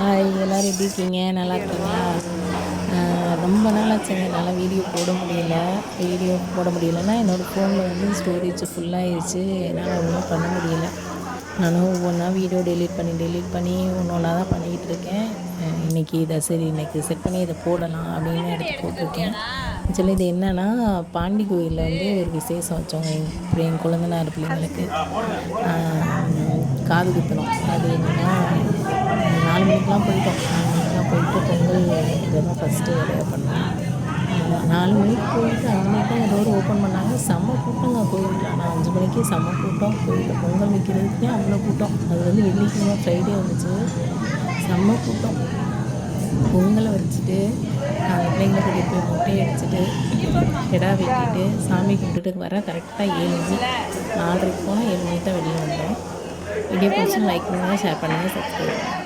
Hi எல்லோரும் எப்படி இருக்கீங்க? நல்லா இருக்கீங்களா? ரொம்ப நாள் ஆச்சுங்க என்னால் வீடியோ போட முடியலன்னா என்னோடய ஃபோனில் வந்து ஸ்டோரேஜ் ஃபுல்லாகிடுச்சு. என்னால் ஒன்றும் பண்ண முடியல. நானும் ஒவ்வொன்றா வீடியோ டெலீட் பண்ணி ஒன்று ஒன்றா தான் பண்ணிக்கிட்டு இருக்கேன். இன்றைக்கி செட் பண்ணி இதை போடலாம் அப்படின்னு எடுத்து போட்டிருக்கேன். ஆக்சுவலி இது என்னென்னா, பாண்டி கோயிலில் வந்து ஒரு விசேஷம் வச்சோங்க. என் குழந்தனார் பிள்ளைங்களுக்கு காது குத்தணும். அது என்னென்னா 4 மணிக்கெலாம் போயிட்டோம். 4 மணிக்கெலாம் போயிட்டு பொங்கல் இதை தான் ஃபஸ்ட்டு வேலையாக பண்ணோம். 4 மணிக்கு போயிட்டு 5 மணிக்கு தான் டோர் ஓப்பன் பண்ணாங்க. செம்ம கூட்டங்க கோயிலில். நான் 5 மணிக்கு செம்ம கூட்டம். கோயிலில் பொங்கல் வைக்கிறதுக்கே அவ்வளோ கூட்டம். அது வந்து வெள்ளிக்கிழமை ஃப்ரைடே வந்துச்சு. செம்ம கூட்டம். பொங்கலை வச்சுட்டு அந்த பிள்ளைங்களை கூட்டிகிட்டு போய் மொட்டை அடிச்சுட்டு கிடா வெட்டிட்டு சாமி கும்பிட்டுட்டு வர கரெக்டாக 7 மணி. 4:30 போனால் 7 மணிக்கு தான் வெளியே வந்தோம். வீடியோ பிடிச்சி லைக் பண்ணுங்கள், ஷேர் பண்ணுங்கள், சப்ஸ்கிரைப் பண்ணுங்கள்.